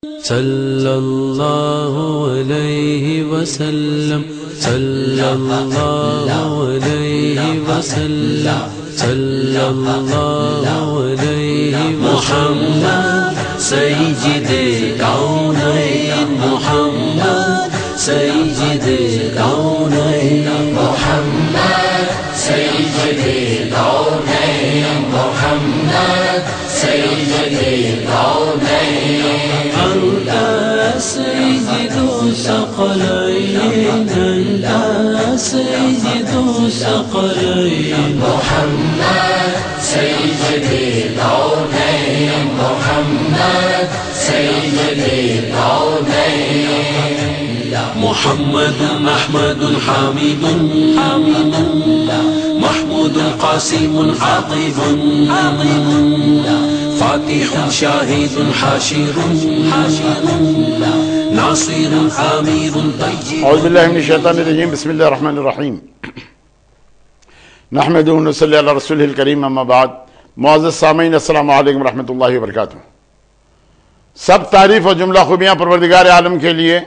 صلی اللہ علیہ وسلم صلی اللہ علیہ وسلم صلی اللہ علیہ محمد سید کونین محمد سید کونین محمد سید کونین محمد سید کونین انت سید ثقلین انت سید ثقلین محمد سید کونین محمد سید کونین محمد احمد حامد محمود قاسم عاقب فاتح شاهد حاشر ناصر آمیر طیب. اعوذ باللہ من الشیطان الرجیم. بسم اللہ الرحمن الرحیم. نحمدہ و نصلی علی رسولہ الکریم. اما بعد. معزز سامعین السلام علیکم ورحمۃ اللہ وبرکاتہ. سب تعریف و جملہ خوبیاں پروردگار عالم کے لیے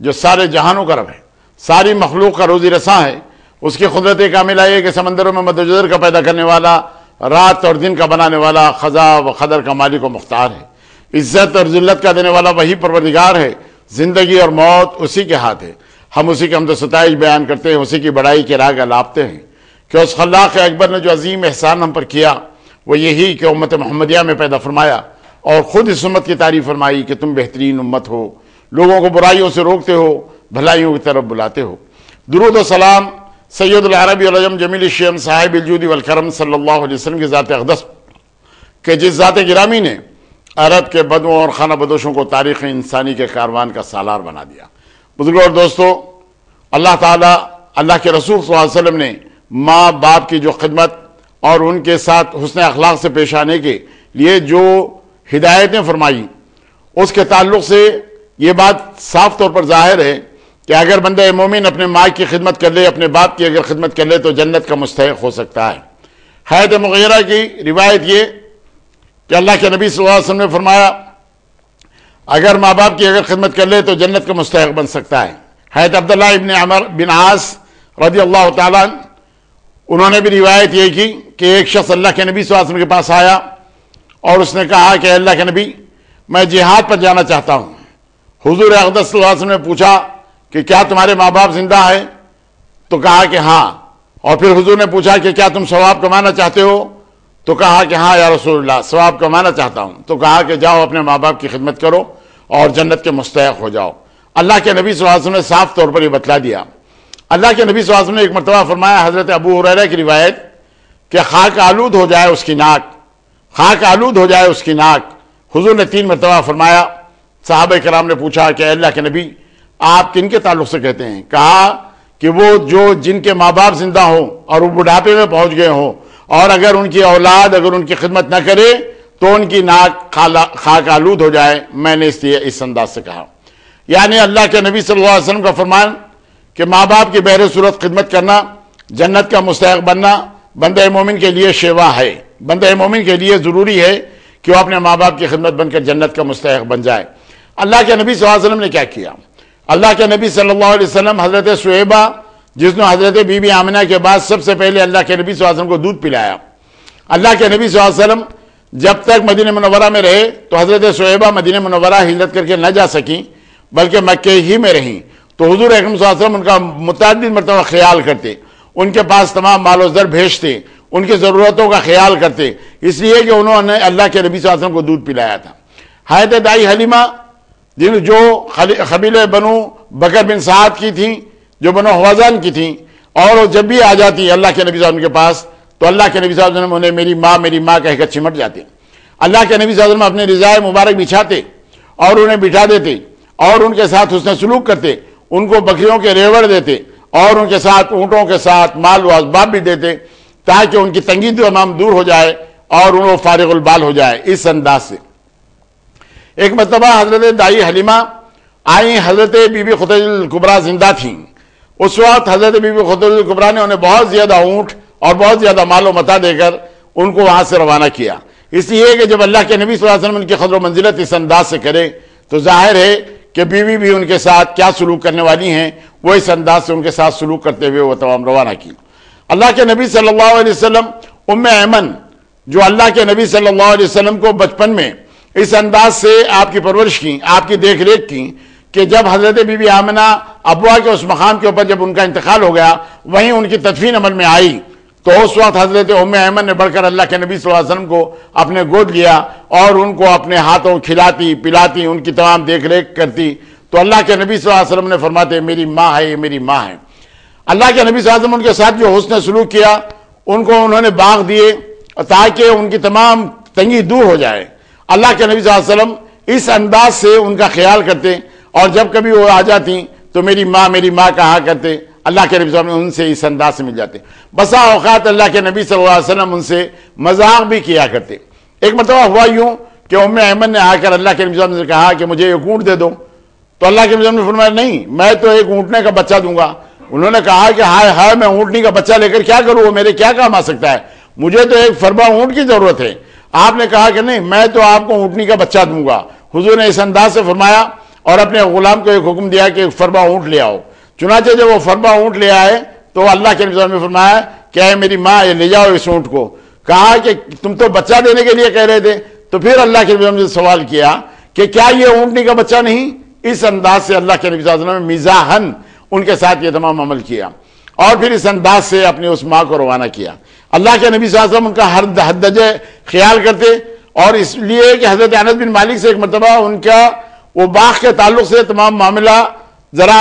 جو سارے جہانوں کا رب ہے، ساری مخلوق کا روزی رساں ہے. اس کی قدرت کاملہ یہ کہ سمندروں میں مد و جزر کا پیدا کرنے والا، رات اور دن کا بنانے والا، خزاں و قدر کا مالک و مختار ہے. عزت اور ذلت کا دینے والا وہی پروردگار ہے. زندگی اور موت اسی کے ہاتھ ہے. ہم اسی کے حمد و ستائش بیان کرتے ہیں، اسی کی بڑائی کے راگ الاپتے ہیں کہ اس خلاق اکبر نے جو عظیم احسان ہم پر کیا وہ یہی کہ امت محمدیہ میں پیدا فرمایا اور خود اس امت کی تعریف فرمائی کہ تم بہترین امت ہو، لوگوں کو برائیوں سے روکتے ہو، بھلائیوں کی طرف بلاتے ہو. درود و سلام سید العربی والعجم جمیل الشیم صاحب الجود والکرم صلی اللہ علیہ وسلم کی ذات اقدس کہ جس ذات گرامی نے عرب کے بدووں اور خانہ بدوشوں کو تاریخ انسانی کے کاروان کا سالار بنا دیا. بزرگوں اور دوستو، اللہ تعالیٰ، اللہ کے رسول صلی اللہ علیہ وسلم نے ماں باپ کی جو خدمت اور ان کے ساتھ حسن اخلاق سے پیش آنے کے لیے جو ہدایتیں فرمائی، اس کے تعلق سے یہ بات صاف طور پر ظاہر ہے کہ اگر بندہ مومن اپنے ماں کی خدمت کر لے، اپنے باپ کی اگر خدمت کر لے تو جنت کا مستحق ہو سکتا ہے. حیات مغیرہ کی روایت یہ کہ اللہ کے نبی صلی اللہ علیہ وسلم نے فرمایا اگر ماں باپ کی اگر خدمت کر لے تو جنت کا مستحق بن سکتا ہے. حضرت عبداللہ ابن عمر بن عاص رضی اللہ تعالیٰ انہوں نے بھی روایت یہ کی کہ ایک شخص اللہ کے نبی صلی اللہ علیہ وسلم کے پاس آیا اور اس نے کہا کہ اللہ کے نبی، میں جہاد پر جانا چاہتا ہوں. حضور اقدس صلی اللہ علیہ وسلم نے پوچھا کہ کیا تمہارے ماں باپ زندہ ہیں؟ تو کہا کہ ہاں. اور پھر حضور نے پوچھا کہ کیا تم ثواب کمانا چاہتے ہو؟ تو کہا کہ ہاں یا رسول اللہ، ثواب کمانا چاہتا ہوں. تو کہا کہ جاؤ اپنے ماں باپ کی خدمت کرو اور جنت کے مستحق ہو جاؤ. اللہ کے نبی صلی اللہ علیہ وسلم نے صاف طور پر یہ بتلا دیا. اللہ کے نبی صلی اللہ علیہ وسلم نے ایک مرتبہ فرمایا، حضرت ابو ہریرہ کی روایت، کہ خاک آلود ہو جائے اس کی ناک، خاک آلود ہو جائے اس کی ناک. حضور نے 3 مرتبہ فرمایا. صحابہ کرام نے پوچھا کہ اللہ کے نبی آپ کن کے تعلق سے کہتے ہیں؟ کہا کہ وہ جو جن کے ماں باپ زندہ ہوں اور وہ بڑھاپے میں پہنچ گئے ہوں اور اگر ان کی اولاد اگر ان کی خدمت نہ کرے تو ان کی ناک خاک آلود ہو جائے. میں نے اس لیے اس انداز سے کہا. یعنی اللہ کے نبی صلی اللہ علیہ وسلم کا فرمان کہ ماں باپ کی بہر صورت خدمت کرنا جنت کا مستحق بننا بندہ مومن کے لیے شیوا ہے. بندہ مومن کے لیے ضروری ہے کہ وہ اپنے ماں باپ کی خدمت بن کر جنت کا مستحق بن جائے. اللہ کے نبی صلی اللہ علیہ وسلم نے کیا کیا؟ اللہ کے نبی صلی اللہ علیہ وسلم حضرت شعیبہ، جس نے حضرت بی بی آمنہ کے بعد سب سے پہلے اللہ کے نبی صلی اللہ علیہ وسلم کو دودھ پلایا. اللہ کے نبی صلی اللہ علیہ وسلم جب تک مدینہ منورہ میں رہے تو حضرت شعیبہ مدینہ منورہ ہجرت کر کے نہ جا سکیں بلکہ مکہ ہی میں رہیں. تو حضور اکرم صلی اللہ علیہ وسلم ان کا متعدد مرتبہ خیال کرتے، ان کے پاس تمام مال و زر بھیجتے، ان کی ضرورتوں کا خیال کرتے، اس لیے کہ انہوں نے اللہ کے نبی صلی اللہ علیہ وسلم کو دودھ پلایا تھا. حضرت دائی حلیمہ جو قبیلہ بنو بکر بن سعد کی تھیں، جو بنو حوازن کی تھیں، اور وہ جب بھی آ جاتی اللہ کے نبی صلی اللہ علیہ وسلم کے پاس تو اللہ کے نبی صلی اللہ علیہ وسلم انہیں میری ماں کہہ کر چمٹ جاتے. اللہ کے نبی صلی اللہ علیہ وسلم اپنے رضائے مبارک بچھاتے اور انہیں بٹھا دیتے اور ان کے ساتھ حسن سلوک کرتے، ان کو بکریوں کے ریوڑ دیتے اور ان کے ساتھ اونٹوں کے ساتھ مال و اسباب بھی دیتے تاکہ ان کی تنگی تمام دور ہو جائے اور ان کو فارغ البال ہو جائے. اس انداز سے ایک مرتبہ حضرت دائی حلیمہ آئیں، حضرت بی بی خدیجہ الکبریٰ زندہ تھیں. اس وقت حضرت بی بی خدیجہ الکبریٰ نے انہیں بہت زیادہ اونٹ اور بہت زیادہ مال و متاع دے کر ان کو وہاں سے روانہ کیا. اس لیے کہ جب اللہ کے نبی صلی اللہ علیہ وسلم ان کی قدر و منزلت اس انداز سے کرے تو ظاہر ہے کہ بیوی بھی ان کے ساتھ کیا سلوک کرنے والی ہیں، وہ اس انداز سے ان کے ساتھ سلوک کرتے ہوئے وہ تمام روانہ کی۔ اللہ کے نبی صلی اللہ علیہ وسلم، ام ایمن جو اللہ کے نبی صلی اللہ علیہ وسلم کو بچپن میں اس انداز سے آپ کی پرورش کی، آپ کی دیکھ ریکھ کی، کہ جب حضرت بی بی آمنہ ابوا کے اس مقام کے اوپر جب ان کا انتقال ہو گیا، وہیں ان کی تدفین عمل میں آئی، تو اس وقت حضرت ام ایمن نے بڑھ کر اللہ کے نبی صلی اللہ علیہ وسلم کو اپنے گود لیا اور ان کو اپنے ہاتھوں کھلاتی پلاتی، ان کی تمام دیکھ ریکھ کرتی۔ تو اللہ کے نبی صلی اللہ علیہ وسلم نے فرماتے میری ماں ہے، یہ میری ماں ہے۔ اللہ کے نبی صلی اللہ علیہ وسلم ان کے ساتھ جو حسن سلوک کیا، ان کو انہوں نے باغ دیے تاکہ ان کی تمام تنگی دور ہو جائے۔ اللہ کے نبی صلی اللہ علیہ وسلم اس انداز سے ان کا خیال کرتے، اور جب کبھی وہ آ جاتی تو میری ماں کہا کرتے۔ اللہ کے نبی صلی اللہ علیہ وسلم ان سے اس انداز سے مل جاتے۔ بسا اوقات اللہ کے نبی صلی اللہ علیہ وسلم ان سے مذاق بھی کیا کرتے۔ ایک مرتبہ ہوا یوں کہ ام ایمن نے آ کر اللہ کے نبی صلی اللہ علیہ وسلم سے کہا کہ مجھے ایک اونٹ دے دو، تو اللہ کے نبی صلی اللہ علیہ وسلم نے فرمایا نہیں، میں تو ایک اونٹنے کا بچہ دوں گا۔ انہوں نے کہا کہ ہائے ہائے، میں اونٹنی کا بچہ لے کر کیا کروں، وہ میرے کیا کام آ سکتا ہے، مجھے تو ایک فربا اونٹ کی ضرورت ہے۔ آپ نے کہا کہ نہیں، میں تو آپ کو اونٹنی کا بچہ دوں گا۔ حضور نے اس انداز سے فرمایا اور اپنے غلام کو ایک حکم دیا کہ ایک فربا اونٹ لے آؤ۔ چنانچہ جب وہ فربا اونٹ لے آئے تو اللہ کے نبی صلی اللہ علیہ وسلم نے فرمایا کہ اے میری ماں، یہ لے جاؤ اس اونٹ کو۔ کہا کہ تم تو بچہ دینے کے لیے کہہ رہے تھے۔ تو پھر اللہ کے نبی صلی اللہ علیہ وسلم نے سوال کیا کہ کیا یہ اونٹنی کا بچہ نہیں؟ اس انداز سے اللہ کے نبی صلی اللہ علیہ وسلم نے مزاحن ان کے ساتھ یہ تمام عمل کیا، اور پھر اس انداز سے اپنی اس ماں کو روانہ کیا۔ اللہ کے نبی صلی اللہ علیہ وسلم ان کا ہر حد درجے خیال کرتے، اور اس لیے کہ حضرت انس بن مالک سے ایک مرتبہ ان کا وہ باغ کے تعلق سے تمام معاملہ ذرا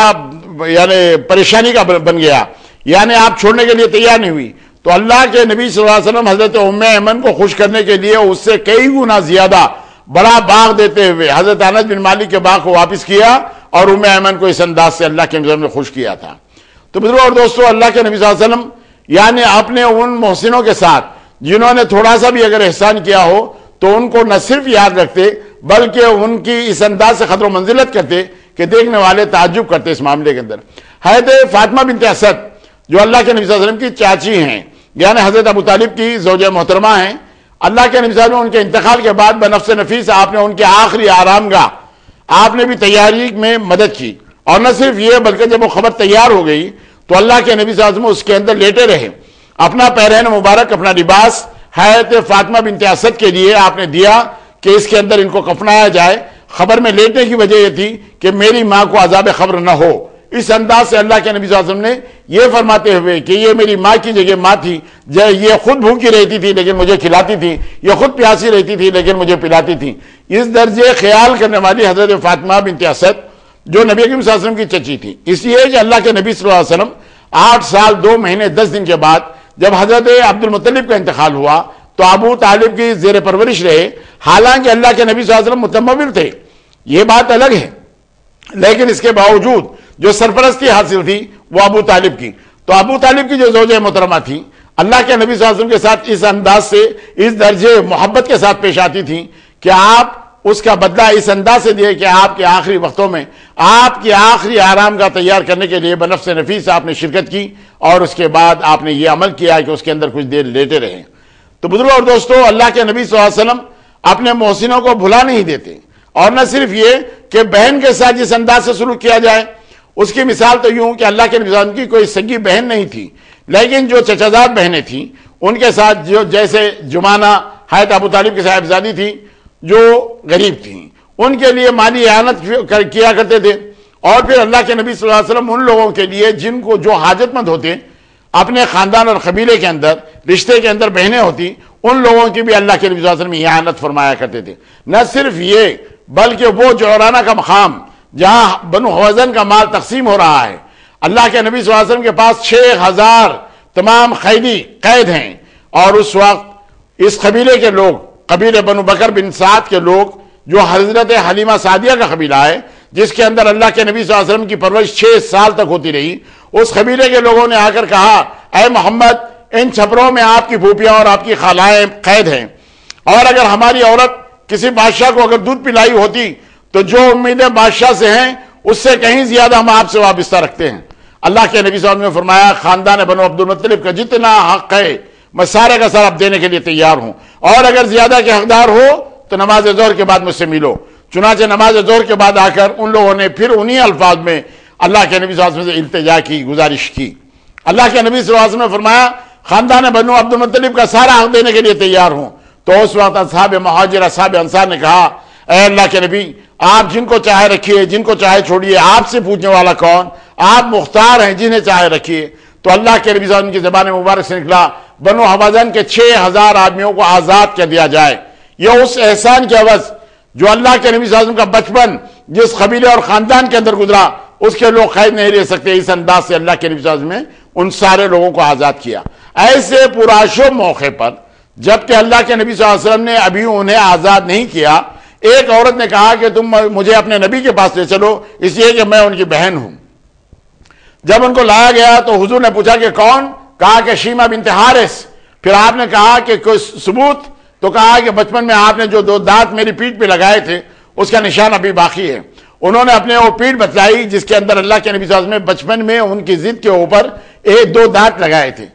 یعنی پریشانی کا بن گیا، یعنی آپ چھوڑنے کے لیے تیار نہیں ہوئی۔ تو اللہ کے نبی صلی اللہ علیہ وسلم حضرت ام ایمن کو خوش کرنے کے لیے اس سے کئی گنا زیادہ بڑا باغ دیتے ہوئے حضرت انس بن مالک کے باغ کو واپس کیا، اور ام ایمن کو اس انداز سے اللہ کے نبی صلی اللہ علیہ وسلم نے خوش کیا تھا۔ تو بزرگوں اور دوستوں، اللہ کے نبی صلی اللہ علیہ وسلم یعنی اپنے ان محسنوں کے ساتھ جنہوں نے تھوڑا سا بھی اگر احسان کیا ہو تو ان کو نہ صرف یاد رکھتے بلکہ ان کی اس انداز سے قدر و منزلت کرتے کہ دیکھنے والے تعجب کرتے اس معاملے کے اندر۔ حضرت فاطمہ بنت اسد جو اللہ کے نبی صلی اللہ علیہ وسلم کی چاچی ہیں، یعنی حضرت ابو طالب کی زوجہ محترمہ ہیں، اللہ کے نبی صلی اللہ علیہ وسلم ان کے انتقال کے بعد بنفس نفیس آپ نے ان کے آخری آرام گاہ آپ نے بھی تیاری میں مدد کی، اور نہ صرف یہ بلکہ جب وہ خبر تیار ہو گئی تو اللہ کے نبی صلی اللہ علیہ وسلم اس کے اندر لیٹے رہے، اپنا پیرہن مبارک اپنا لباس حضرت فاطمہ بنت اسد کے لیے آپ نے دیا کہ اس کے اندر ان کو کفنایا جائے۔ خبر میں لیٹنے کی وجہ یہ تھی کہ میری ماں کو عذاب خبر نہ ہو۔ اس انداز سے اللہ کے نبی صلی اللہ علیہ وسلم نے یہ فرماتے ہوئے کہ یہ میری ماں کی جگہ ماں تھی، یہ خود بھوکی رہتی تھی لیکن مجھے کھلاتی تھی، یہ خود پیاسی رہتی تھی لیکن مجھے پلاتی تھی، اس درجے خیال کرنے والی حضرت فاطمہ بنت اسد جو نبی کریم صلی اللہ علیہ وسلم کی چچی تھی۔ اس لیے کہ اللہ کے نبی صلی اللہ علیہ وسلم 8 سال 2 مہینے 10 دن کے بعد جب حضرت عبد المطلب کا انتقال ہوا تو ابو طالب کی زیر پرورش رہے، حالانکہ اللہ کے نبی صلی اللہ علیہ وسلم متمول تھے، یہ بات الگ ہے، لیکن اس کے باوجود جو سرپرستی حاصل تھی وہ ابو طالب کی۔ تو ابو طالب کی جو زوجہ محترمہ تھی اللہ کے نبی صلی اللہ علیہ وسلم کے ساتھ اس انداز سے اس درجے محبت کے ساتھ پیش آتی تھی کہ آپ اس کا بدلہ اس انداز سے دیے کہ آپ کے آخری وقتوں میں آپ کی آخری آرام گاہ تیار کرنے کے لیے بنفس نفیس آپ نے شرکت کی، اور اس کے بعد آپ نے یہ عمل کیا کہ اس کے اندر کچھ دیر لیٹے رہے۔ تو بزرگوں اور دوستوں، اللہ کے نبی صلی اللہ علیہ وسلم اپنے محسنوں کو بھلا نہیں دیتے، اور نہ صرف یہ کہ بہن کے ساتھ جس انداز سے سلوک کیا جائے اس کی مثال تو یوں کہ اللہ کے نبی صلی اللہ علیہ وسلم کی کوئی سگی بہن نہیں تھی، لیکن جو چچازاد بہنیں تھیں ان کے ساتھ جو جیسے جمانہ حضرت ابو طالب کی صاحبزادی تھی جو غریب تھیں، ان کے لیے مالی اعانت کیا کرتے تھے، اور پھر اللہ کے نبی صلی اللہ علیہ وسلم ان لوگوں کے لیے جن کو جو حاجت مند ہوتے اپنے خاندان اور قبیلے کے اندر رشتے کے اندر بہنیں ہوتی ان لوگوں کی بھی اللہ کے نبی صلی اللہ علیہ وسلم اعانت فرمایا کرتے تھے۔ نہ صرف یہ بلکہ وہ جعرانہ کا مقام جہاں بنو حوازن کا مال تقسیم ہو رہا ہے، اللہ کے نبی صلی اللہ علیہ وسلم کے پاس 6000 تمام قید ہیں، اور اس وقت اس قبیلے کے لوگ قبیلے بنو بکر بن سعد کے لوگ جو حضرت حلیمہ سعدیہ کا قبیلہ ہے جس کے اندر اللہ کے نبی صلی اللہ علیہ وسلم کی پرورش 6 سال تک ہوتی رہی، اس قبیلے کے لوگوں نے آ کر کہا اے محمد ان چھپروں میں آپ کی پھوپھیاں اور آپ کی خالائیں قید ہیں، اور اگر ہماری عورت کسی بادشاہ کو اگر دودھ پلائی ہوتی تو جو امیدیں بادشاہ سے ہیں اس سے کہیں زیادہ ہم آپ سے وابستہ رکھتے ہیں۔ اللہ کے نبی صلی اللہ علیہ وسلم نے فرمایا خاندان بنو عبد المطلب کا جتنا حق ہے میں سارے کا سارا دینے کے لیے تیار ہوں، اور اگر زیادہ کے حقدار ہو تو نماز ظہر کے بعد مجھ سے ملو۔ چنانچہ نماز ظہر کے بعد آ کر ان لوگوں نے پھر انہی الفاظ میں اللہ کے نبی صلی اللہ علیہ وسلم سے التجا کی، گزارش کی۔ اللہ کے نبی صلی اللہ علیہ وسلم نے فرمایا خاندان بنو عبد المطلب کا سارا حق دینے کے لیے تیار ہوں۔ تو اس وقت اصحاب مہاجر اصحاب انصار نے کہا اے اللہ کے نبی، آپ جن کو چاہے رکھیے، جن کو چاہے چھوڑیے، آپ سے پوچھنے والا کون؟ آپ مختار ہیں، جنہیں چاہے رکھیے۔ تو اللہ کے نبی صلی اللہ علیہ وسلم کی زبان مبارک سے نکلا بنو حوازن کے 6000 آدمیوں کو آزاد کر دیا جائے۔ یہ اس احسان کے عوض جو اللہ کے نبی صلی اللہ علیہ وسلم کا بچپن جس قبیلے اور خاندان کے اندر گزرا اس کے لوگ قید نہیں رہ سکتے، اس انداز سے اللہ کے نبی صلی اللہ علیہ وسلم نے ان سارے لوگوں کو آزاد کیا۔ ایسے پرآشوب موقع پر جبکہ اللہ کے نبی صلی اللہ علیہ وسلم نے ابھی انہیں آزاد نہیں کیا، ایک عورت نے کہا کہ تم مجھے اپنے نبی کے پاس لے چلو، اس لیے کہ میں ان کی بہن ہوں۔ جب ان کو لایا گیا تو حضور نے پوچھا کہ کون؟ کہا کہ شیمہ بنت حارث۔ پھر آپ نے کہا کہ کوئی ثبوت؟ تو کہا کہ بچپن میں آپ نے جو 2 دانت میری پیٹھ پہ لگائے تھے اس کا نشان ابھی باقی ہے۔ انہوں نے اپنے وہ پیٹھ بتلائی جس کے اندر اللہ کے نبی صلی اللہ علیہ وسلم نے بچپن میں ان کی ضد کے اوپر 2 دانت لگائے تھے۔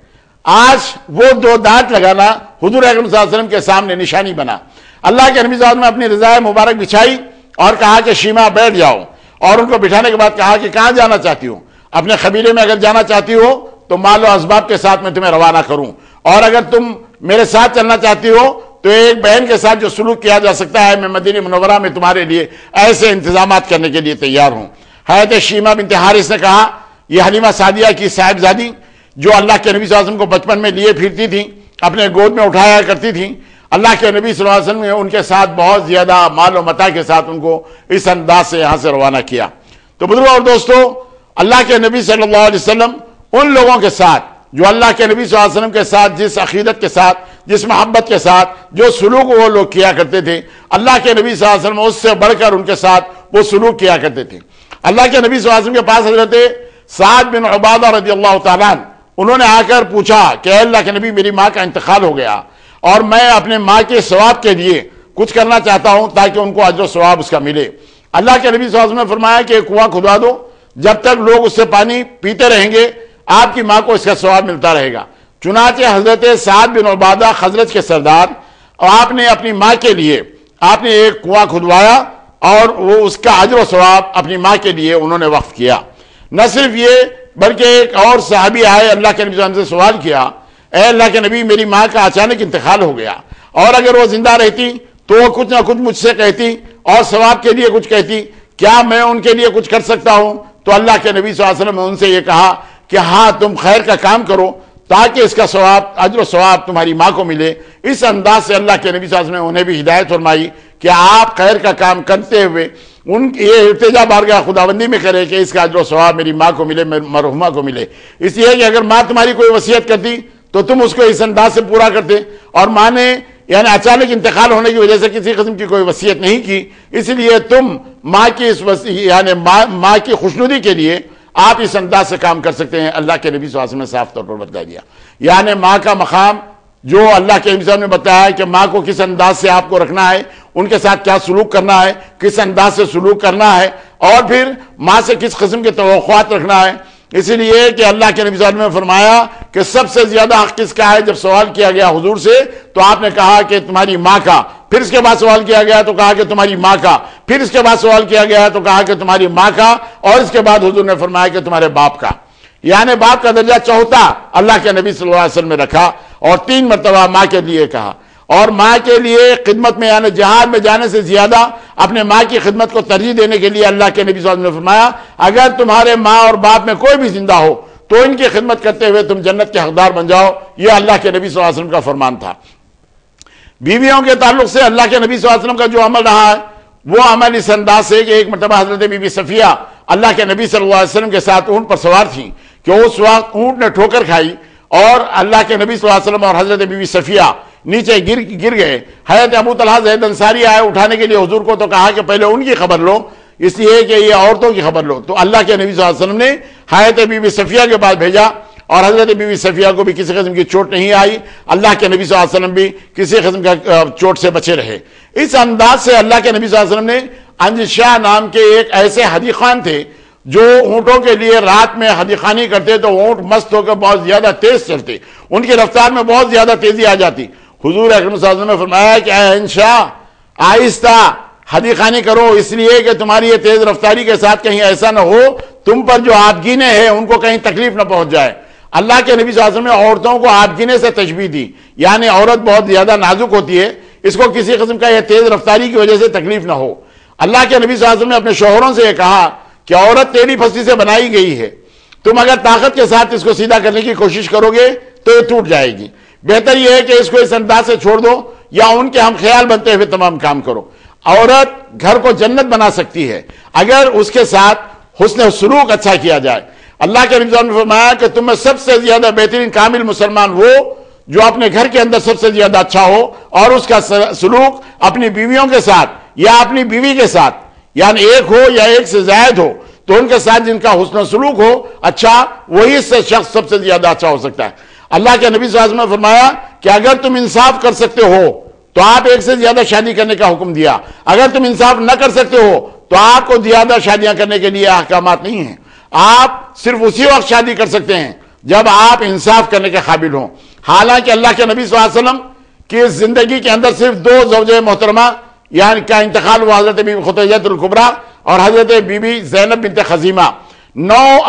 آج وہ 2 دانت لگانا حضور اکرم صلی اللہ علیہ وسلم کے سامنے نشانی بنا۔ اللہ کے نبی صلی اللہ علیہ وسلم نے اپنی رضائے مبارک بچھائی اور کہا کہ شیمہ بیٹھ جاؤ، اور ان کو بٹھانے کے بعد کہا کہ کہاں جانا چاہتی ہو؟ اپنے قبیلے میں اگر جانا چاہتی ہو تو مال و اسباب کے ساتھ میں تمہیں روانہ کروں، اور اگر تم میرے ساتھ چلنا چاہتی ہو تو ایک بہن کے ساتھ جو سلوک کیا جا سکتا ہے میں مدینہ منورہ میں تمہارے لیے ایسے انتظامات کرنے کے لیے تیار ہوں۔ حضرت شیمہ بنت حارث نے کہا یہ حلیمہ سعدیہ کی صاحبزادی جو اللہ کے نبی صلی اللہ علیہ وسلم کو بچپن میں لیے پھرتی تھی، اپنے گود میں اٹھایا کرتی تھی، اللہ کے نبی صلی اللہ علیہ وسلم نے ان کے ساتھ بہت زیادہ مال و متاع کے ساتھ ان کو اس انداز سے یہاں سے روانہ کیا۔ تو بزرگوں اور دوستو، اللہ کے نبی صلی اللہ علیہ وسلم ان لوگوں کے ساتھ جو اللہ کے نبی صلی اللہ علیہ وسلم کے ساتھ جس عقیدت کے ساتھ، جس محبت کے ساتھ، جو سلوک وہ لوگ کیا کرتے تھے، اللہ کے نبی صلی اللہ علیہ وسلم اس سے بڑھ کر ان کے ساتھ وہ سلوک کیا کرتے تھے۔ اللہ کے نبی صلی اللہ علیہ وسلم کے پاس حضرت سعد بن عبادہ رضی اللہ تعالیٰ عنہ انہوں نے آ کر پوچھا کہ اے اللہ کے نبی، میری ماں کا انتقال ہو گیا اور میں اپنے ماں کے ثواب کے لیے کچھ کرنا چاہتا ہوں تاکہ ان کو اجر و ثواب اس کا ملے۔ اللہ کے نبی صلی اللہ علیہ وسلم نے فرمایا کہ ایک کنواں کھدوا دو، جب تک لوگ اس سے پانی پیتے رہیں گے آپ کی ماں کو اس کا ثواب ملتا رہے گا۔ چنانچہ حضرت سعد بن عبادہ خزرج کے سردار، آپ نے اپنی ماں کے لیے آپ نے ایک کنواں کھدوایا اور وہ اس کا اجر و ثواب اپنی ماں کے لیے انہوں نے وقف کیا۔ نہ صرف یہ بلکہ ایک اور صحابی آئے، اللہ کے نبی صلی اللہ علیہ وسلم سے سوال کیا اے اللہ کے نبی، میری ماں کا اچانک انتقال ہو گیا اور اگر وہ زندہ رہتی تو وہ کچھ نہ کچھ مجھ سے کہتی اور ثواب کے لیے کچھ کہتی، کیا میں ان کے لیے کچھ کر سکتا ہوں؟ تو اللہ کے نبی صلی اللہ علیہ وسلم نے ان سے یہ کہا کہ ہاں، تم خیر کا کام کرو تاکہ اس کا ثواب، اجر و ثواب تمہاری ماں کو ملے۔ اس انداز سے اللہ کے نبی صلی اللہ علیہ وسلم نے انہیں بھی ہدایت فرمائی کہ آپ خیر کا کام کرتے ہوئے ان کی یہ التجا بارگاہ خداوندی میں کرے کہ اس کا اجر و ثواب میری ماں کو ملے، مرحومہ کو ملے۔ اس لیے کہ اگر ماں تمہاری کوئی وصیت کرتی تو تم اس کو اس انداز سے پورا کرتے، اور ماں نے یعنی اچانک انتقال ہونے کی وجہ سے کسی قسم کی کوئی وصیت نہیں کی، اس لیے تم ماں کی اس یعنی ماں کی خوشنودی کے لیے آپ اس انداز سے کام کر سکتے ہیں۔ اللہ کے نبی صلی اللہ علیہ وسلم نے صاف طور پر بتا دیا، یعنی ماں کا مقام جو اللہ کے نبی صلی اللہ علیہ وسلم نے بتایا ہے کہ ماں کو کس انداز سے آپ کو رکھنا ہے، ان کے ساتھ کیا سلوک کرنا ہے، کس انداز سے سلوک کرنا ہے، اور پھر ماں سے کس قسم کے توقعات رکھنا ہے۔ اسی لیے کہ اللہ کے نبی صلی اللہ علیہ وسلم نے فرمایا کہ سب سے زیادہ حق کس کا ہے؟ جب سوال کیا گیا حضور سے تو آپ نے کہا کہ تمہاری ماں کا، پھر اس کے بعد سوال کیا گیا تو کہا کہ تمہاری ماں کا، پھر اس کے بعد سوال کیا گیا تو کہا کہ تمہاری ماں کا، اور اس کے بعد حضور نے فرمایا کہ تمہارے باپ کا، یعنی باپ کا درجہ چوتھا اللہ کے نبی صلی اللہ علیہ وسلم نے رکھا، اور 3 مرتبہ ماں کے لیے کہا، اور ماں کے لیے خدمت میں یعنی جہاد میں جانے سے زیادہ اپنے ماں کی خدمت کو ترجیح دینے کے لیے اللہ کے نبی صلی اللہ علیہ وسلم نے فرمایا اگر تمہارے ماں اور باپ میں کوئی بھی زندہ ہو تو ان کی خدمت کرتے ہوئے تم جنت کے حقدار بن جاؤ۔ یہ اللہ کے نبی صلی اللہ علیہ وسلم کا فرمان تھا۔ بیویوں کے تعلق سے اللہ کے نبی صلی اللہ علیہ وسلم کا جو عمل رہا ہے وہ عمل اس انداز سے کہ ایک مرتبہ حضرت بی بی صفیہ اللہ کے نبی صلی اللہ علیہ وسلم کے ساتھ اونٹ پر سوار تھیں کہ اس وقت اونٹ نے ٹھوکر کھائی اور اللہ کے نبی صلی اللہ علیہ وسلم اور حضرت بی بی صفیہ نیچے گر گئے۔ حضرت ابو طلحہ زید انصاری آئے اٹھانے کے لیے حضور کو، تو کہا کہ پہلے ان کی خبر لو، اس لیے کہ یہ عورتوں کی خبر لو۔ تو اللہ کے نبی صلی اللہ علیہ وسلم نے حضرت بی بی صفیہ کے پاس بھیجا، اور حضرت بی بی صفیہ کو بھی کسی قسم کی چوٹ نہیں آئی، اللہ کے نبی صلی اللہ علیہ وسلم بھی کسی قسم کا چوٹ سے بچے رہے۔ اس انداز سے اللہ کے نبی صلی اللہ علیہ وسلم نے انج شاہ نام کے ایک ایسے حدیقان تھے جو اونٹوں کے لیے رات میں حدیقانی کرتے تو اونٹ مست ہو کر بہت زیادہ تیز چلتے، ان کی رفتار میں بہت زیادہ تیزی آ جاتی۔ حضور اکرم صلی اللہ علیہ وسلم نے فرمایا کہ اے انشاء، آہستہ حدیقہ خانی کرو اس لیے کہ تمہاری یہ تیز رفتاری کے ساتھ کہیں ایسا نہ ہو تم پر جو آبگینے ہیں ان کو کہیں تکلیف نہ پہنچ جائے۔ اللہ کے نبی صلی اللہ علیہ وسلم نے عورتوں کو آبگینے سے تشبیہ دی، یعنی عورت بہت زیادہ نازک ہوتی ہے، اس کو کسی قسم کا یہ تیز رفتاری کی وجہ سے تکلیف نہ ہو۔ اللہ کے نبی صلی اللہ علیہ وسلم نے اپنے شوہروں سے یہ کہا کہ عورت ٹیڑھی پھنسی سے بنائی گئی ہے، تم اگر طاقت کے ساتھ اس کو سیدھا کرنے کی کوشش کرو گے تو یہ ٹوٹ جائے گی، بہتر یہ ہے کہ اس کو اس انداز سے چھوڑ دو یا ان کے ہم خیال بنتے ہوئے تمام کام کرو۔ عورت گھر کو جنت بنا سکتی ہے اگر اس کے ساتھ حسن سلوک اچھا کیا جائے۔ اللہ کے نبی صلی اللہ علیہ وسلم نے فرمایا کہ تم میں سب سے زیادہ بہترین کامل مسلمان وہ جو اپنے گھر کے اندر سب سے زیادہ اچھا ہو اور اس کا سلوک اپنی بیویوں کے ساتھ یا اپنی بیوی کے ساتھ، یعنی ایک ہو یا ایک سے زائد ہو، تو ان کے ساتھ جن کا حسن سلوک ہو اچھا، وہی شخص سب سے زیادہ اچھا ہو سکتا ہے۔ اللہ کے نبی صلی اللہ علیہ وسلم نے فرمایا کہ اگر تم انصاف کر سکتے ہو تو آپ ایک سے زیادہ شادی کرنے کا حکم دیا، اگر تم انصاف نہ کر سکتے ہو تو آپ کو زیادہ شادیاں کرنے کے لیے احکامات نہیں ہیں، آپ صرف اسی وقت شادی کر سکتے ہیں جب آپ انصاف کرنے کے قابل ہوں۔ حالانکہ اللہ کے نبی صلی اللہ علیہ وسلم کی زندگی کے اندر صرف 2 زوجہ محترمہ یعنی کا انتقال ہوا، حضرت بی بی خدیجہ الکبریٰ اور حضرت بی بی زینب بنت خزیمہ۔ 9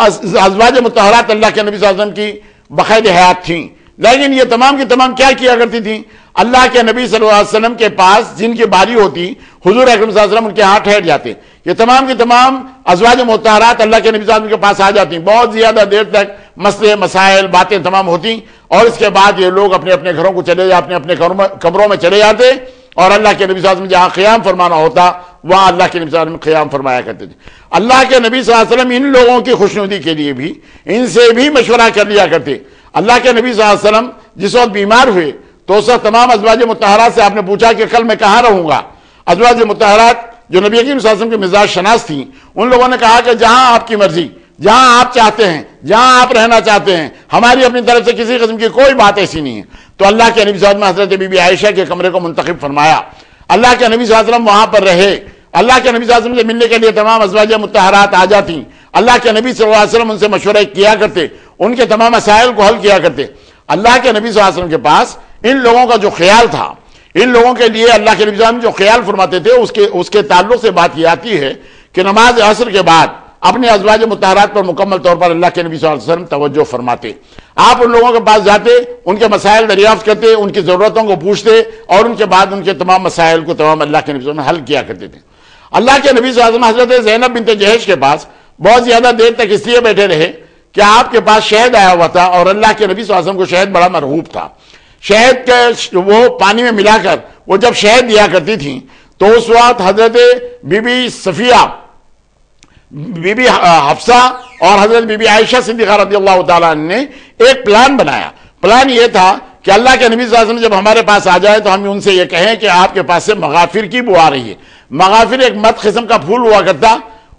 ازواج مطہرات اللہ کے نبی صلی اللہ علیہ وسلم کی بقید حیات تھیں، لیکن یہ تمام کی تمام کیا کیا کرتی تھیں؟ اللہ کے نبی صلی اللہ علیہ وسلم کے پاس جن کی باری ہوتی حضور اکرم صلی اللہ علیہ وسلم ان کے ہاں ٹھہر جاتے۔ یہ تمام کی تمام ازواج مطہرات اللہ کے نبی صلی اللہ علیہ وسلم کے پاس آ جاتی، بہت زیادہ دیر تک مسئلے مسائل باتیں تمام ہوتی، اور اس کے بعد یہ لوگ اپنے اپنے گھروں کو چلے جاتے، اپنے اپنے کمروں میں چلے جاتے، اور اللہ کے نبی صلی اللہ علیہ وسلم جہاں قیام فرمانا ہوتا وہاں اللہ کے نبی صلی اللہ علیہ وسلم قیام فرمایا کرتے تھے۔ اللہ کے نبی صلی اللہ علیہ وسلم ان لوگوں کی خوشنودی کے لیے بھی ان سے بھی مشورہ کر لیا کرتے۔ اللہ کے نبی صلی اللہ علیہ وسلم جس وقت بیمار ہوئے تو اس وقت تمام ازواج مطہرات سے آپ نے پوچھا کہ کل میں کہاں رہوں گا؟ ازواج مطہرات جو نبی کریم صلی اللہ علیہ وسلم کے مزاج شناس تھیں، ان لوگوں نے کہا کہ جہاں آپ کی مرضی، جہاں آپ چاہتے ہیں، جہاں آپ رہنا چاہتے ہیں، ہماری اپنی طرف سے کسی قسم کی کوئی بات ایسی نہیں ہے۔ تو اللہ کے نبی صلی اللہ علیہ وسلم حضرت بی بی عائشہ کے کمرے کو منتخب فرمایا، اللہ کے نبی صلی اللہ علیہ وسلم وہاں پر رہے۔ اللہ کے نبی صلی اللہ علیہ وسلم سے ملنے کے لیے تمام ازواج مطہرات آ جاتی، اللہ کے نبی صلی اللہ علیہ وسلم ان سے مشورہ کیا کرتے، ان کے تمام مسائل کو حل کیا کرتے۔ اللہ کے نبی صلی اللہ علیہ وسلم کے پاس ان لوگوں کا جو خیال تھا، ان لوگوں کے لیے اللہ کے نبی صلی اللہ علیہ وسلم جو خیال فرماتے تھے اس کے تعلق سے بات یہ آتی ہے کہ نماز عصر کے بعد اپنے ازواج مطہرات پر مکمل طور پر اللہ کے نبی صلی اللہ علیہ وسلم توجہ فرماتے۔ آپ ان لوگوں کے پاس جاتے، ان کے مسائل دریافت کرتے، ان کی ضرورتوں کو پوچھتے، اور ان کے بعد ان کے تمام مسائل کو تمام اللہ کے نبی صلی اللہ علیہ وسلم حل کیا کرتے تھے۔ اللہ کے نبی صلی اللہ علیہ وسلم حضرت زینب بنت جہش کے پاس بہت زیادہ دیر تک اس لیے بیٹھے رہے کہ آپ کے پاس شہد آیا ہوا تھا، اور اللہ کے نبی صلی اللہ علیہ وسلم کو شہد بڑا مرغوب تھا۔ شہد کے وہ پانی میں ملا کر وہ جب شہد دیا کرتی تھیں تو اس وقت حضرت بی بی صفیہ، بی بی حفصہ اور حضرت بی بی عائشہ صدیقہ رضی اللہ تعالیٰ عنہ نے ایک پلان بنایا۔ پلان یہ تھا کہ اللہ کے نبی صلی اللہ علیہ وسلم جب ہمارے پاس آ جائے تو ہم ان سے یہ کہیں کہ آپ کے پاس سے مغافر کی بو آ رہی ہے۔ مغافر ایک مت قسم کا پھول ہوا کرتا،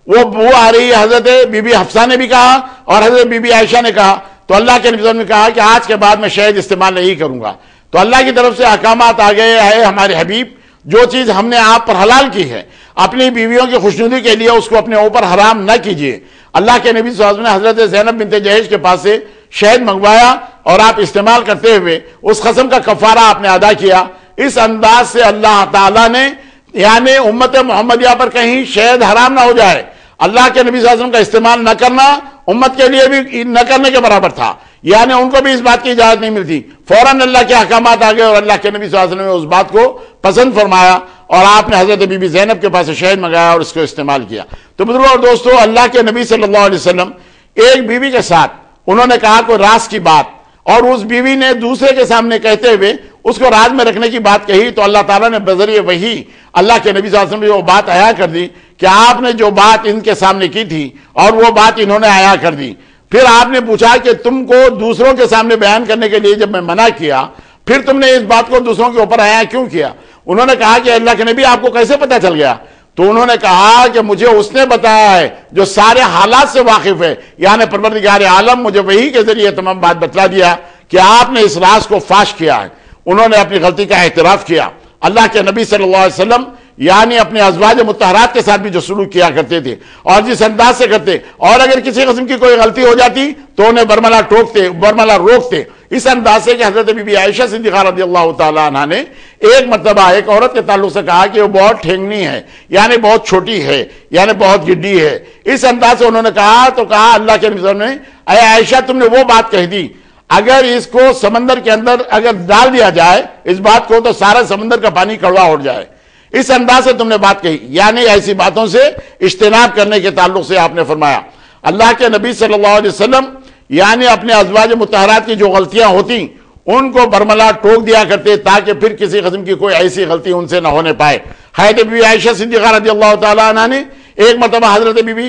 وہ بو آ رہی ہے۔ حضرت بی بی حفصہ نے بھی کہا اور حضرت بی بی عائشہ نے کہا، تو اللہ کے نبی صلی اللہ علیہ وسلم نے کہا کہ آج کے بعد میں شہد استعمال نہیں کروں گا۔ تو اللہ کی طرف سے احکامات آ گئے ہیں، ہمارے حبیب جو چیز ہم نے آپ پر حلال کی ہے اپنی بیویوں کی خوشنودی کے لیے اس کو اپنے اوپر حرام نہ کیجیے۔ اللہ کے نبی صلی اللہ علیہ وسلم نے حضرت زینب بنت جہش کے پاس سے شہد منگوایا اور آپ استعمال کرتے ہوئے اس قسم کا کفارہ آپ نے ادا کیا۔ اس انداز سے اللہ تعالیٰ نے یعنی امت محمدیہ پر کہیں شہد حرام نہ ہو جائے، اللہ کے نبی صلی اللہ علیہ وسلم کا استعمال نہ کرنا امت کے لیے بھی نہ کرنے کے برابر تھا، یعنی ان کو بھی اس بات کی اجازت نہیں ملتی۔ فوراً اللہ کے احکامات آ گئے اور اللہ کے نبی صلی اللہ علیہ وسلم نے اس بات کو پسند فرمایا اور آپ نے حضرت بی بی زینب کے پاس شہد منگایا اور اس کو استعمال کیا۔ تو بزرگوں اور دوستو، اللہ کے نبی صلی اللہ علیہ وسلم ایک بیوی کے ساتھ انہوں نے کہا کوئی راز کی بات، اور اس بیوی نے دوسرے کے سامنے کہتے ہوئے اس کو راز میں رکھنے کی بات کہی، تو اللہ تعالیٰ نے بذریعہ وحی اللہ کے نبی صلی اللہ علیہ وسلم نے وہ بات عیا کر دی کہ آپ نے جو بات ان کے سامنے کی تھی اور وہ بات انہوں نے عیا کر دی۔ پھر آپ نے پوچھا کہ تم کو دوسروں کے سامنے بیان کرنے کے لیے جب میں منع کیا پھر تم نے اس بات کو دوسروں کے اوپر عیا کیوں کیا؟ انہوں نے کہا کہ اللہ کے نبی آپ کو کیسے پتہ چل گیا؟ تو انہوں نے کہا کہ مجھے اس نے بتایا ہے جو سارے حالات سے واقف ہے، یعنی پروردگار عالم مجھے وحی کے ذریعے تمام بات بتلا دیا کہ آپ نے اس راز کو فاش کیا ہے۔ انہوں نے اپنی غلطی کا اعتراف کیا۔ اللہ کے نبی صلی اللہ علیہ وسلم یعنی اپنے ازواج مطہرات کے ساتھ بھی جو سلوک کیا کرتے تھے اور جس انداز سے کرتے، اور اگر کسی قسم کی کوئی غلطی ہو جاتی تو انہیں برملا ٹوکتے، برملا روکتے، اس انداز سے کہ حضرت بی بی عائشہ صدیقہ رضی اللہ تعالی عنہ نے ایک مرتبہ ایک عورت کے تعلق سے کہا کہ وہ بہت ٹھینگنی ہے، یعنی بہت چھوٹی ہے، یعنی بہت گڈی ہے، اس انداز سے انہوں نے کہا تو کہا اللہ کے نبی نے، اے عائشہ تم نے وہ بات کہہ دی، اگر اس کو سمندر کے اندر اگر ڈال دیا جائے اس بات کو تو سارا سمندر کا پانی کڑوا ہو جائے، اس انداز سے تم نے بات کہی، یعنی ایسی باتوں سے اجتناب کرنے کے تعلق سے آپ نے فرمایا۔ اللہ کے نبی صلی اللہ علیہ وسلم یعنی اپنے ازواج مطہرات کی جو غلطیاں ہوتی ان کو برملا ٹوک دیا کرتے تاکہ پھر کسی قسم کی کوئی ایسی غلطی ان سے نہ ہونے پائے۔ حضرت بی بی عائشہ صدیقہ رضی اللہ تعالیٰ عنہ نے ایک مرتبہ حضرت بی بی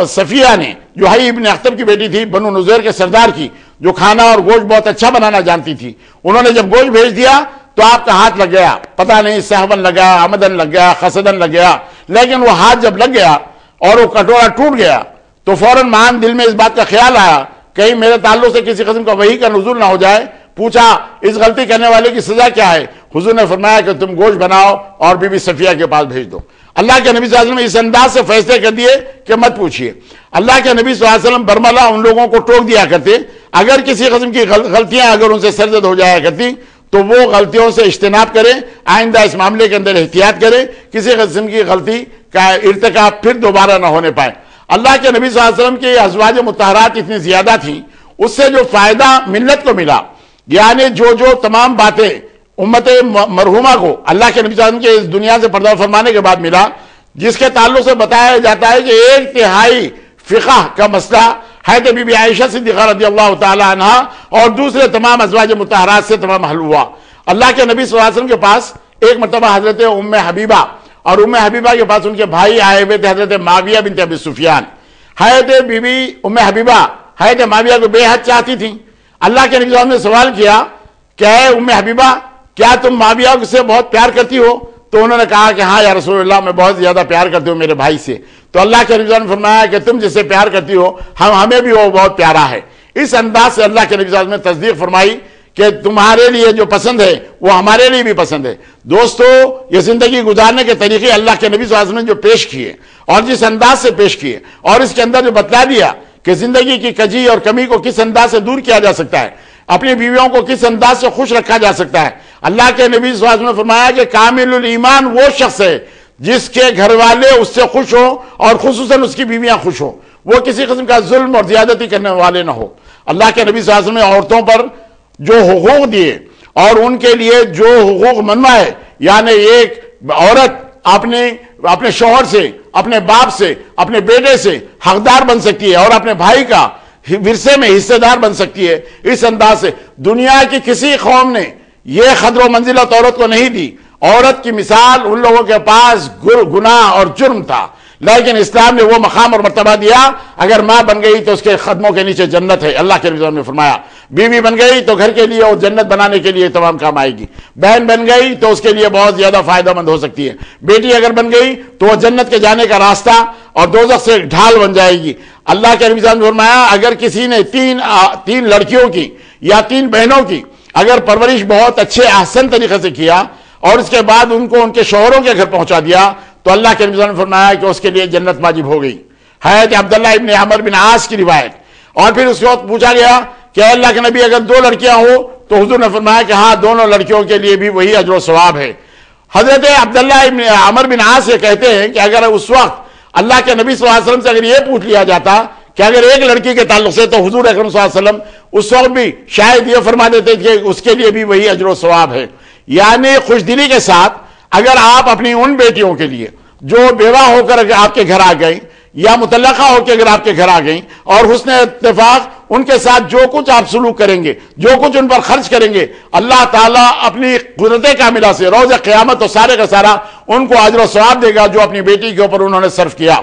صفیہ نے جو حی ابن اخطب کی بیٹی تھی، بنو نذیر کے سردار کی، جو کھانا اور گوشت بہت اچھا بنانا جانتی تھی، انہوں نے جب گوشت بھیج دیا تو آپ کا ہاتھ لگ گیا، پتہ نہیں سہون لگ گیا، آمدن لگ گیا، خسدن لگ گیا، لیکن وہ ہاتھ جب لگ گیا اور وہ کٹورا ٹوٹ گیا تو فوراً مان دل میں اس بات کا خیال آیا کہیں میرے تعلق سے کسی قسم کا وحی کا نزول نہ ہو جائے۔ پوچھا اس غلطی کرنے والے کی سزا کیا ہے؟ حضور نے فرمایا کہ تم گوشت بناؤ اور بی بی صفیہ کے پاس بھیج دو۔ اللہ کے نبی صلی اللہ علیہ وسلم نے اس انداز سے فیصلے کر دیے کہ مت پوچھیے۔ اللہ کے نبی صلی اللہ علیہ وسلم برملا ان لوگوں کو ٹوک دیا کرتے، اگر کسی قسم کی غلطیاں اگر ان سے سرزد ہو جایا کرتی تو وہ غلطیوں سے اجتناب کریں، آئندہ اس معاملے کے اندر احتیاط کریں، کسی قسم کی غلطی کا ارتکاب پھر دوبارہ نہ ہونے پائے۔ اللہ کے نبی صلی اللہ علیہ وسلم کی ازواج مطہرات اتنی زیادہ تھیں، اس سے جو فائدہ ملت کو ملا، یعنی جو تمام باتیں امت مرحومہ کو اللہ کے نبی صلی اللہ علیہ وسلم کے اس دنیا سے پردہ فرمانے کے بعد ملا، جس کے تعلق سے بتایا جاتا ہے کہ 1/3 فقہ کا مسئلہ حضرت بی بی عائشہ صدیقہ رضی اللہ تعالی عنہ اور دوسرے تمام ازواج مطہرات سے تمام حل ہوا۔ اللہ کے نبی صلی اللہ علیہ وسلم کے پاس ایک مرتبہ حضرت ام حبیبہ اور ام حبیبہ کے پاس ان کے بھائی آئے ہوئے تھے حضرت معاویہ بنت ابی سفیان۔ حضرت بی بی ام حبیبہ حضرت معاویہ کو بے حد چاہتی تھیں۔ اللہ کے نبی صلی اللہ علیہ وسلم نے سوال کیا کہ اے ام حبیبہ کیا تم معاویہ سے بہت پیار کرتی ہو؟ تو انہوں نے کہا کہ ہاں یا رسول اللہ میں بہت زیادہ پیار کرتی ہوں میرے بھائی سے۔ تو اللہ کے نبی صلی اللہ علیہ وسلم نے فرمایا کہ تم جس سے پیار کرتی ہو ہمیں بھی وہ بہت پیارا ہے۔ اس انداز سے اللہ کے نبی صلی اللہ علیہ وسلم نے تصدیق فرمائی کہ تمہارے لیے جو پسند ہے وہ ہمارے لیے بھی پسند ہے۔ دوستو یہ زندگی گزارنے کے طریقے اللہ کے نبی صلی اللہ علیہ وسلم نے جو پیش کیے اور جس انداز سے پیش کیے اور اس کے اندر جو بتلا دیا کہ زندگی کی کجی اور کمی کو کس انداز سے دور کیا جا سکتا ہے، اپنی بیویوں کو کس انداز سے خوش رکھا جا سکتا ہے۔ اللہ کے نبی صلی اللہ علیہ وسلم نے فرمایا کہ کامل الایمان وہ شخص ہے جس کے گھر والے اس سے خوش ہوں اور خصوصاً اس کی بیویاں خوش ہوں، وہ کسی قسم کا ظلم اور زیادتی کرنے والے نہ ہو۔ اللہ کے نبی صلی اللہ علیہ وسلم نے عورتوں پر جو حقوق دیے اور ان کے لیے جو حقوق منوائے، یعنی ایک عورت اپنے شوہر سے، اپنے باپ سے، اپنے بیٹے سے حقدار بن سکتی ہے اور اپنے بھائی کا ورثے میں حصے دار بن سکتی ہے۔ اس انداز سے دنیا کی کسی قوم نے یہ قدر و منزلت عورت کو نہیں دی۔ عورت کی مثال ان لوگوں کے پاس گناہ اور جرم تھا، لیکن اسلام نے وہ مقام اور مرتبہ دیا، اگر ماں بن گئی تو اس کے قدموں کے نیچے جنت ہے۔ اللہ کے نبی نے فرمایا بیوی بن گئی تو گھر کے لیے اور جنت بنانے کے لیے تمام کام آئے گی، بہن بن گئی تو اس کے لیے بہت زیادہ فائدہ مند ہو سکتی ہے، بیٹی اگر بن گئی تو وہ جنت کے جانے کا راستہ اور دوزخ سے ڈھال بن جائے گی۔ اللہ کے نبی نے فرمایا اگر کسی نے تین لڑکیوں کی یا 3 بہنوں کی اگر پرورش بہت اچھے احسن طریقے سے کیا اور اس کے بعد ان کو ان کے شوہروں کے گھر پہنچا دیا تو اللہ کے نبی نے فرمایا کہ اس کے لیے جنت واجب ہو گئی۔ حضرت عبداللہ ابن عمر بن عاص کی روایت۔ اور پھر اس وقت پوچھا گیا کہ اللہ کے نبی اگر 2 لڑکیاں ہو تو حضور نے فرمایا کہ ہاں دونوں لڑکیوں کے لیے بھی وہی اجر و ثواب ہے۔ حضرت عبداللہ ابن عمر بن عاص یہ کہتے ہیں کہ اگر اس وقت اللہ کے نبی صلی اللہ علیہ وسلم سے اگر یہ پوچھ لیا جاتا کہ اگر ایک لڑکی کے تعلق سے تو حضور اکرم صلی اللہ علیہ وسلم اس وقت بھی شاید یہ فرما دیتے کہ اس کے لیے بھی وہی اجر و ثواب ہے۔ یعنی خوش دلی کے ساتھ اگر آپ اپنی ان بیٹیوں کے لیے جو بیوہ ہو کر اگر آپ کے گھر آ گئیں یا متعلقہ ہو کے اگر آپ کے گھر آ گئیں اور حسن اتفاق ان کے ساتھ جو کچھ آپ سلوک کریں گے، جو کچھ ان پر خرچ کریں گے، اللہ تعالیٰ اپنی قدرت کاملہ سے روز قیامت تو سارے کا سارا ان کو اجر و ثواب دے گا جو اپنی بیٹی کے اوپر انہوں نے صرف کیا۔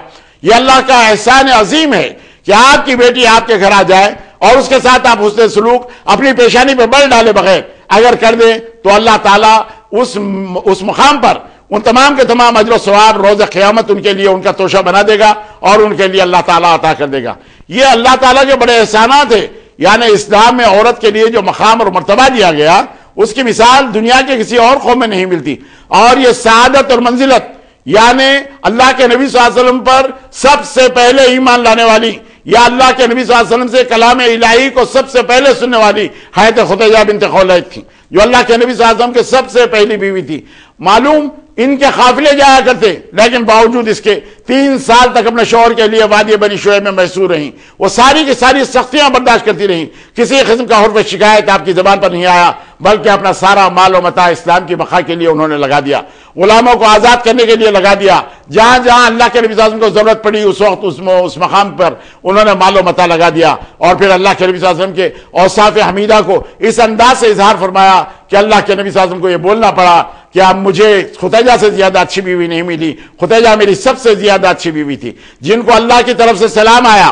یہ اللہ کا احسان عظیم ہے کہ آپ کی بیٹی آپ کے گھر آ جائے اور اس کے ساتھ آپ حسن سلوک اپنی پیشانی پہ بل ڈالے بغیر اگر کر دیں تو اللہ تعالیٰ اس مقام پر ان تمام کے تمام اجر و ثواب روز قیامت ان کے لیے ان کا توشہ بنا دے گا اور ان کے لیے اللہ تعالیٰ عطا کر دے گا۔ یہ اللہ تعالیٰ کے بڑے احسانات ہیں۔ یعنی اسلام میں عورت کے لیے جو مقام اور مرتبہ دیا گیا اس کی مثال دنیا کے کسی اور قوم میں نہیں ملتی۔ اور یہ سعادت اور منزلت یعنی اللہ کے نبی صلی اللہ علیہ وسلم پر سب سے پہلے ایمان لانے والی، یا اللہ کے نبی صلی اللہ علیہ وسلم سے کلام الہی کو سب سے پہلے سننے والی حضرت خدیجہ بنت خولید تھی، جو اللہ کے نبی صلی اللہ علیہ وسلم کے سب سے پہلی بیوی تھی۔ معلوم ان کے قافلے جایا کرتے، لیکن باوجود اس کے 3 سال تک اپنے شوہر کے لیے وادی بنی شعیب میں محصور رہیں۔ وہ ساری کی ساری سختیاں برداشت کرتی رہیں، کسی قسم کا حرف شکایت آپ کی زبان پر نہیں آیا، بلکہ اپنا سارا مال و متاع اسلام کی بقا کے لیے انہوں نے لگا دیا، غلاموں کو آزاد کرنے کے لیے لگا دیا۔ جہاں جہاں اللہ کے نبی صلی اللہ علیہ وسلم کو ضرورت پڑی اس وقت اس مقام پر انہوں نے مال و متاع لگا دیا، اور پھر اللہ کے نبی صلی اللہ علیہ وسلم کے اوصاف حمیدہ کو اس انداز سے اظہار فرمایا کہ اللہ کے نبی صلی اللہ علیہ وسلم کو یہ بولنا پڑا کہ اب مجھے خدیجہ سے زیادہ اچھی بیوی نہیں ملی، خدیجہ میری سب سے زیادہ اچھی بیوی تھی، جن کو اللہ کی طرف سے سلام آیا۔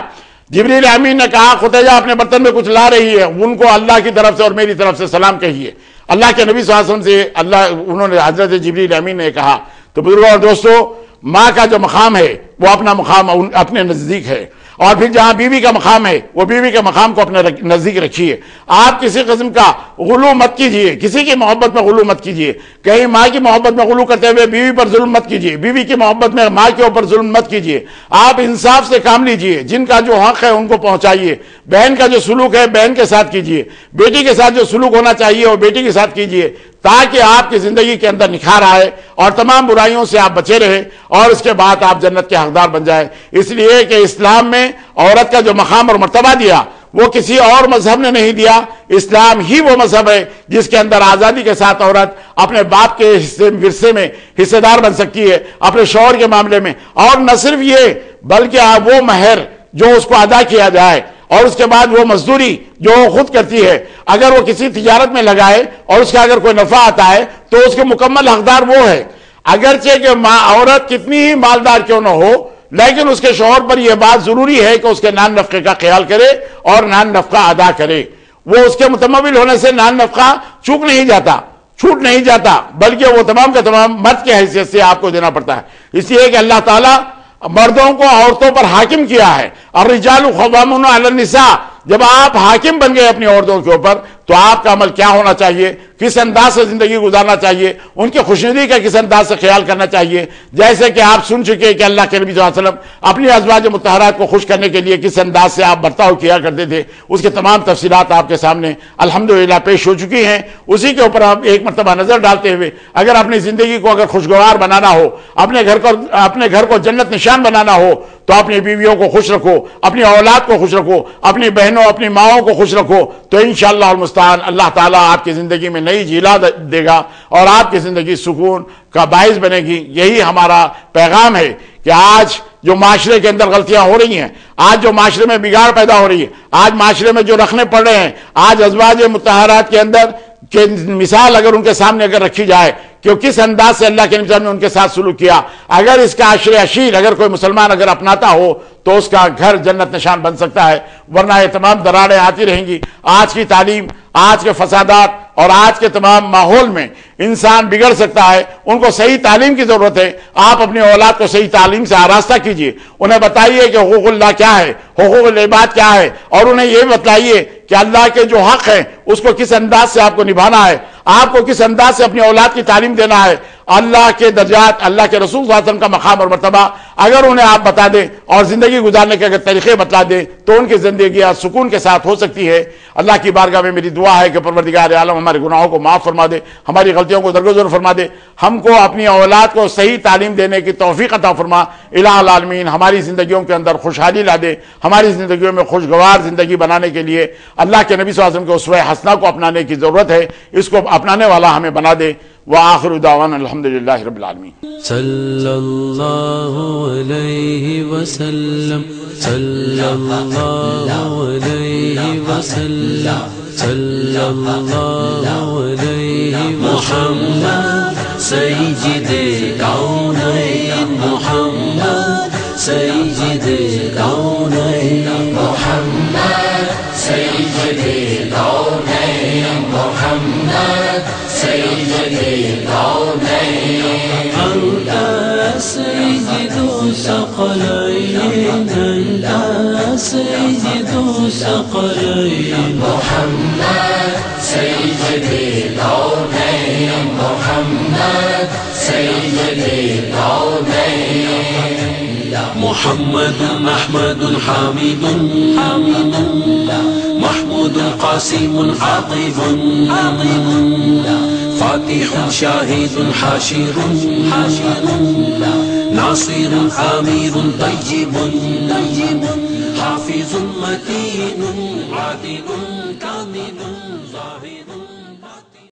جبریل امین نے کہا خدیجہ اپنے برتن میں کچھ لا رہی ہے، ان کو اللہ کی طرف سے اور میری طرف سے سلام کہیے۔ اللہ کے نبی صلی اللہ علیہ وسلم سے انہوں نے حضرت جبریل امین نے کہا۔ تو بزرگوں اور دوستو، ماں کا جو مقام ہے وہ اپنا مقام اپنے نزدیک ہے، اور پھر جہاں بیوی کا مقام ہے وہ بیوی کے مقام کو اپنے نزدیک رکھیے۔ آپ کسی قسم کا غلو مت کیجیے، کسی کی محبت میں غلو مت کیجیے، کہیں ماں کی محبت میں غلو کرتے ہوئے بیوی پر ظلم مت کیجیے، بیوی کی محبت میں ماں کے اوپر ظلم مت کیجیے۔ آپ انصاف سے کام لیجیے، جن کا جو حق ہے ان کو پہنچائیے، بہن کا جو سلوک ہے بہن کے ساتھ کیجیے، بیٹی کے ساتھ جو سلوک ہونا چاہیے وہ بیٹی کے ساتھ کیجیے، تاکہ آپ کی زندگی کے اندر نکھار آئے اور تمام برائیوں سے آپ بچے رہے، اور اس کے بعد آپ جنت کے حقدار بن جائیں۔ اس لیے کہ اسلام میں عورت کا جو مقام اور مرتبہ دیا وہ کسی اور مذہب نے نہیں دیا، اسلام ہی وہ مذہب ہے جس کے اندر آزادی کے ساتھ عورت اپنے باپ کے ورثے میں حصے دار بن سکتی ہے، اپنے شوہر کے معاملے میں، اور نہ صرف یہ بلکہ وہ مہر جو اس کو ادا کیا جائے، اور اس کے بعد وہ مزدوری جو خود کرتی ہے، اگر وہ کسی تجارت میں لگائے اور اس کا اگر کوئی نفع آتا ہے تو اس کے مکمل حقدار وہ ہے۔ اگرچہ کہ عورت کتنی ہی مالدار کیوں نہ ہو، لیکن اس کے شوہر پر یہ بات ضروری ہے کہ اس کے نان نفقے کا خیال کرے اور نان نفقہ ادا کرے۔ وہ اس کے متمول ہونے سے نان نفقہ چھوٹ نہیں جاتا، بلکہ وہ تمام کا تمام مرد کی حیثیت سے آپ کو دینا پڑتا ہے۔ اس لیے کہ اللہ تعالیٰ مردوں کو عورتوں پر حاکم کیا ہے، الرجال قوامون علی النساء۔ جب آپ حاکم بن گئے اپنی عورتوں کے اوپر تو آپ کا عمل کیا ہونا چاہیے، کس انداز سے زندگی گزارنا چاہیے، ان کی خوشنودی کا کس انداز سے خیال کرنا چاہیے۔ جیسے کہ آپ سن چکے کہ اللہ کے نبی صلی اللہ علیہ وسلم اپنی ازواج مطہرات کو خوش کرنے کے لیے کس انداز سے آپ برتاؤ کیا کرتے تھے، اس کے تمام تفصیلات آپ کے سامنے الحمدللہ پیش ہو چکی ہیں۔ اسی کے اوپر آپ ایک مرتبہ نظر ڈالتے ہوئے اگر اپنی زندگی کو اگر خوشگوار بنانا ہو، اپنے گھر کو جنت نشان بنانا ہو، تو اپنی بیویوں کو خوش رکھو، اپنی اولاد کو خوش رکھو، اپنی بہنوں اپنی ماؤں کو خوش رکھو، تو انشاءاللہ المستعان اللہ تعالیٰ آپ کی زندگی میں نئی جیلا دے گا اور آپ کی زندگی سکون کا باعث بنے گی۔ یہی ہمارا پیغام ہے کہ آج جو معاشرے کے اندر غلطیاں ہو رہی ہیں، آج جو معاشرے میں بگاڑ پیدا ہو رہی ہے، آج معاشرے میں جو رکھنے پڑ رہے ہیں، آج ازواج مطہرات کے اندر کہ مثال اگر ان کے سامنے اگر رکھی جائے کہ کس انداز سے اللہ کے نبی نے ان کے ساتھ سلوک کیا، اگر اس کا عشر اشیر اگر کوئی مسلمان اگر اپناتا ہو تو اس کا گھر جنت نشان بن سکتا ہے، ورنہ یہ تمام دراڑیں آتی رہیں گی۔ آج کی تعلیم، آج کے فسادات اور آج کے تمام ماحول میں انسان بگڑ سکتا ہے۔ ان کو صحیح تعلیم کی ضرورت ہے۔ آپ اپنی اولاد کو صحیح تعلیم سے آراستہ کیجئے، انہیں بتائیے کہ حقوق اللہ کیا ہے، حقوق العباد کیا ہے، اور انہیں یہ بتلائیے کہ اللہ کے جو حق ہیں اس کو کس انداز سے آپ کو نبھانا ہے، آپ کو کس انداز سے اپنی اولاد کی تعلیم دینا ہے۔ اللہ کے درجات، اللہ کے رسول صلی اللہ علیہ وسلم کا مقام اور مرتبہ اگر انہیں آپ بتا دیں اور زندگی گزارنے کے اگر طریقے بتلا دیں تو ان کی زندگی سکون کے ساتھ ہو سکتی ہے۔ اللہ کی بارگاہ میں میری دعا ہے کہ پروردگار عالم ہمارے گناہوں کو معاف فرما دے، ہماری غلطیوں کو درگزر فرما دے، ہم کو اپنی اولاد کو صحیح تعلیم دینے کی توفیق عطا فرما۔ الہ العالمین ہماری زندگیوں کے اندر خوشحالی لا دے، ہماری زندگیوں میں خوشگوار زندگی بنانے کے لیے اللہ کے نبی صلی اللہ علیہ وسلم کے اسوہ حسنہ کو اپنانے کی ضرورت ہے، اس کو اپنانے والا ہمیں بنا دے۔ وآخر دعوانا الحمدللہ رب العالمین۔ صلی اللہ علیہ وسلم، صلی اللہ علیہ وسلم، صلی اللہ علیہ محمد سید کونین، محمد سید کونین، محمد سید کونین، محمد سید کونین، انت سید ثقلین، انت سید ثقلین، محمد سيد الكونين محمد سيد الكونين محمد أحمد حميد محمود قاسم عظيم فاتح شاهد حاشر ناصر آمير طيب حافظ متين عادل